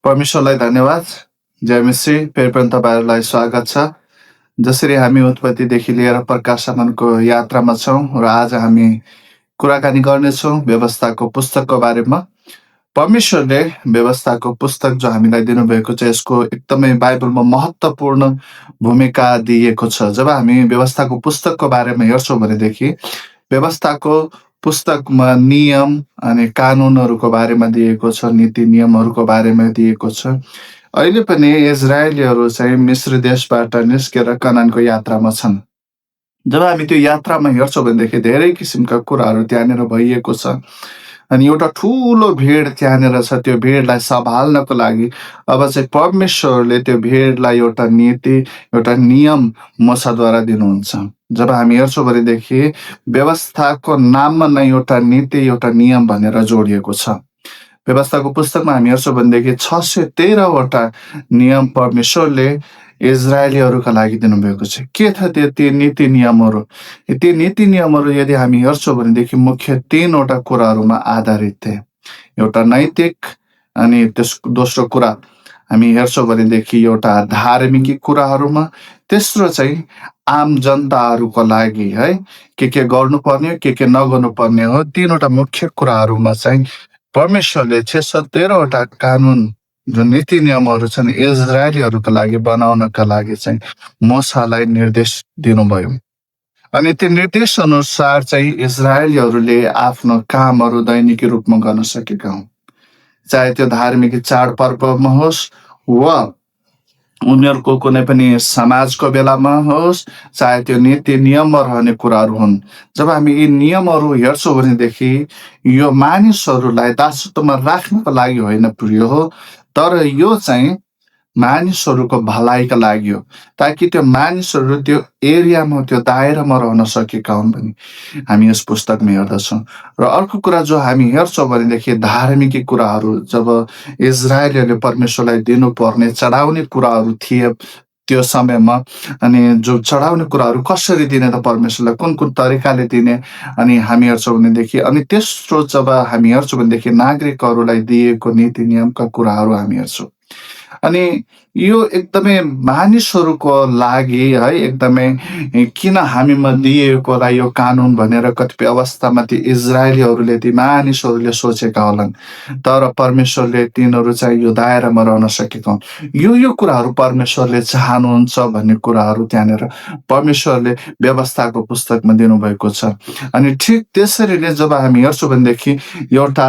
परमेश्वरलाई धन्यवाद। जय मसीह। फेरि पनि तपाईँहरूलाई स्वागत छ। जसरी हामी उत्पत्तिदेखि लिएर प्रकाशसम्मको यात्रामा छौँ र आज हामी कुराकानी गर्नेछौँ व्यवस्थाको पुस्तकको बारेमा। परमेश्वरले व्यवस्थाको पुस्तक जो हामीलाई दिनुभएको छ, यसको एकदमै बाइबलमा महत्त्वपूर्ण भूमिका दिएको छ। जब हामी व्यवस्थाको पुस्तकको बारेमा हेर्छौँ भनेदेखि व्यवस्थाको पुस्तकमा नियम अनि कानुनहरूको बारेमा दिएको छ, नीति नियमहरूको बारेमा दिएको छ। अहिले पनि इजरायलीहरू चाहिँ मिस्र देशबाट निस्केर कनानको यात्रामा छन्। जब हामी त्यो यात्रामा हेर्छौँ भनेदेखि धेरै किसिमका कुराहरू त्यहाँनिर भइएको छ। अनि एउटा ठुलो भिड त्यहाँनिर छ। त्यो भिडलाई सम्हाल्नको लागि अब चाहिँ परमेश्वरले त्यो भिडलाई एउटा नीति, एउटा नियम मूसाद्वारा दिनुहुन्छ। जब हामी हेर्छौँ भनेदेखि व्यवस्थाको नाममा नै एउटा नीति, एउटा नियम भनेर जोडिएको छ। व्यवस्थाको पुस्तकमा हामी हेर्छौँ भनेदेखि 613वटा नियम परमेश्वरले इजरायलीहरूका लागि दिनुभएको छ। के छ ती नीति नियमहरू? ती नीति नियमहरू यदि हामी हेर्छौँ भनेदेखि मुख्य 3वटा कुराहरूमा आधारित थिए। एउटा नैतिक, अनि दोस्रो कुरा हामी हेर्छौँ भनेदेखि एउटा धार्मिक कुराहरूमा, तेस्रो चाहिँ आम जनताहरूको लागि है के गर्नुपर्ने, के नगर्नुपर्ने हो। 3वटा मुख्य कुराहरूमा चाहिँ परमेश्वरले 613वटा कानुन, जो नीति नियमहरू छन्, इजरायलीहरूका लागि बनाउनका लागि चाहिँ मूसालाई निर्देश दिनुभयो। अनि त्यो निर्देश अनुसार चाहिँ इजरायलीहरूले आफ्नो कामहरू दैनिक रूपमा गर्न सकेका हुन्। चाहे त्यो धार्मिक चाडपर्वमा होस् वा उनीहरूको कुनै पनि समाजको बेलामा होस्, चाहे त्यो नीति नियममा रहने कुराहरू हुन्। जब हामी यी नियमहरू हेर्छौँ भनेदेखि यो मानिसहरूलाई दासत्वमा राख्नको लागि होइन प्रिय हो, तर यो चाहिँ मानिसहरूको भलाइका लागि हो, ताकि त्यो मानिसहरू त्यो एरियामा, त्यो दायरामा रहन सकेका हुन् भने हामी यस पुस्तकमा हेर्दछौँ। र अर्को कुरा जो हामी हेर्छौँ भनेदेखि धार्मिक कुराहरू, जब इजरायलीहरूले परमेश्वरलाई दिनुपर्ने चढाउने कुराहरू थिए त्यो समयमा, अनि जो चढाउने कुराहरू कसरी दिने त परमेश्वरलाई, कुन तरिकाले दिने, अनि हामी हेर्छौँ भनेदेखि अनि तेस्रो जब हामी हेर्छौँ भनेदेखि नागरिकहरूलाई दिएको नीति नियमका कुराहरू हामी हेर्छौँ। अनि यो एकदमै मानिसहरूको लागि है, एकदमै किन हामीमा दिएकोलाई यो कानुन भनेर कतिपय अवस्थामा ती इजरायलीहरूले, ती मानिसहरूले सोचेका होलान्। तर परमेश्वरले तिनीहरू चाहिँ यो दायरामा रहन सकेका हुन्। यो कुराहरू परमेश्वरले चाहनुहुन्छ भन्ने कुराहरू त्यहाँनिर परमेश्वरले व्यवस्थाको पुस्तकमा दिनुभएको छ। अनि ठिक त्यसरी नै जब हामी हेर्छौँ भनेदेखि एउटा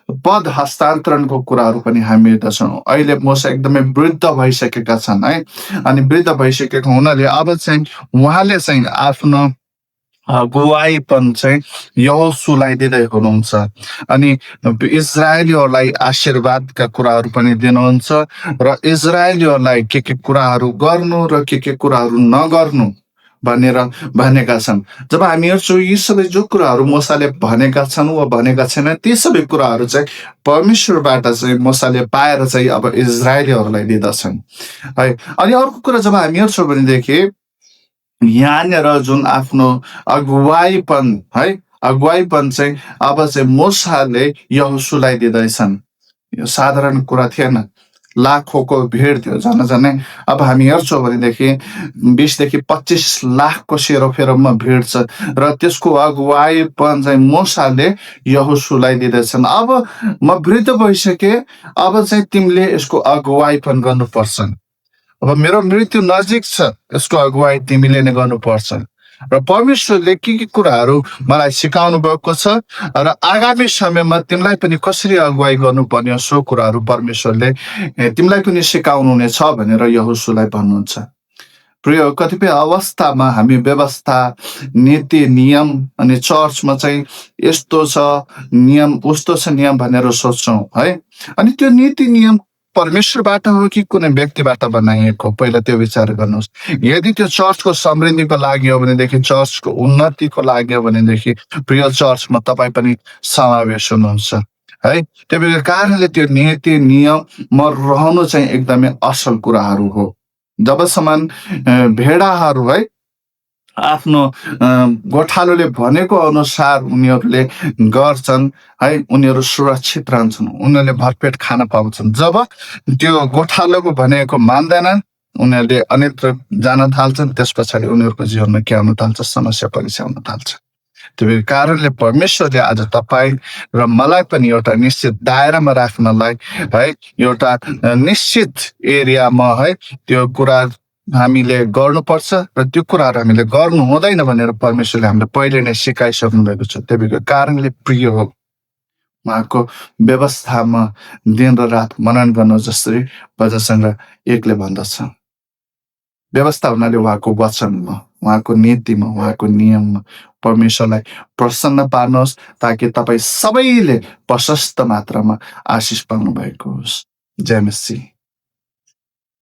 पद हस्तान्तरणको कुराहरू पनि हामी हेर्दछौँ। अहिले मूसा एकदमै वृद्ध भइसकेका छन् है, अनि वृद्ध भइसकेको हुनाले अब चाहिँ उहाँले चाहिँ आफ्नो गुवाईपन चाहिँ यहोशूलाई दिँदै हुनुहुन्छ। अनि इजरायलीहरूलाई आशीर्वादका कुराहरू पनि दिनुहुन्छ र इजरायलीहरूलाई के कुराहरू गर्नु र के कुराहरू नगर्नु भनेर भनेका छन्। जब हामी हेर्छौँ यी सबै जो कुराहरू मूसाले भनेका छन् वा भनेका छैन, ती सबै कुराहरू चाहिँ परमेश्वरबाट चाहिँ मूसाले पाएर चाहिँ अब इजरायलीहरूलाई दिँदछन् है। अनि अर्को कुरा जब हामी हेर्छौँ भनेदेखि यहाँनिर जुन आफ्नो अगुवाईपन है, अगुवाईपन चाहिँ अब चाहिँ मूसाले यहोशूलाई दिँदैछन्। यो साधारण कुरा थिएन, लाखौँको भिड थियो झनै। अब हामी हेर्छौँ भनेदेखि 20 देखि 25 लाखको सेरोफेरोमा भिड छ र त्यसको अगुवाईपन चाहिँ मूसाले यहोशूलाई दिँदैछन्। अब म वृद्ध भइसकेँ, अब चाहिँ तिमीले यसको अगुवाईपन गर्नुपर्छ। अब मेरो मृत्यु नजिक छ, यसको अगुवाई तिमीले नै गर्नुपर्छ। र परमेश्वरले के कुराहरू मलाई सिकाउनु भएको छ र आगामी समयमा तिमीलाई पनि कसरी अगुवाई गर्नुपर्ने हो, सो कुराहरू परमेश्वरले तिमीलाई पनि सिकाउनु नै छ भनेर यहोशूलाई भन्नुहुन्छ। प्रिय, कतिपय अवस्थामा हामी व्यवस्था, नीति नियम अनि चर्चमा चाहिँ यस्तो छ नियम, उस्तो छ नियम भनेर सोच्छौँ है। अनि त्यो नीति नियम परमेश्वरबाट हो कि कुनै व्यक्तिबाट बनाइएको, पहिला त्यो विचार गर्नुहोस्। यदि त्यो चर्चको समृद्धिको लागि हो भनेदेखि, चर्चको उन्नतिको लागि हो भनेदेखि प्रिय, चर्चमा तपाईँ पनि समावेश हुनुहुन्छ है। त्यही कारणले त्यो नीति नियममा रहनु चाहिँ एकदमै असल कुराहरू हो। जबसम्म भेडाहरू है आफ्नो गोठालोले भनेको अनुसार उनीहरूले गर्छन् है, उनीहरू सुरक्षित रहन्छन्, उनीहरूले भरपेट खान पाउँछन्। जब त्यो गोठालोको भनेको मान्दैनन्, उनीहरूले अन्यत्र जान थाल्छन्, त्यस पछाडि उनीहरूको जीवनमा के आउन थाल्छ? समस्या परेसा आउन थाल्छ। त्यो कारणले परमेश्वरले आज तपाईँ र मलाई पनि एउटा निश्चित दायरामा राख्नलाई है, एउटा निश्चित एरियामा है त्यो कुरा हामीले गर्नुपर्छ र त्यो कुराहरू हामीले गर्नु हुँदैन भनेर परमेश्वरले हामीलाई पहिले नै सिकाइसक्नु भएको छ। त्यही कारणले प्रिय हो उहाँको व्यवस्थामा दिन र रात मनन गर्नु, जसरी भजन 1ले भन्दछ। व्यवस्था हुनाले उहाँको वचनमा, उहाँको नीतिमा, उहाँको नियममा परमेश्वरलाई प्रसन्न पार्नुहोस्, ताकि तपाईँ सबैले प्रशस्त मात्रामा आशिष पाउनु भएको होस्। जय मसीह।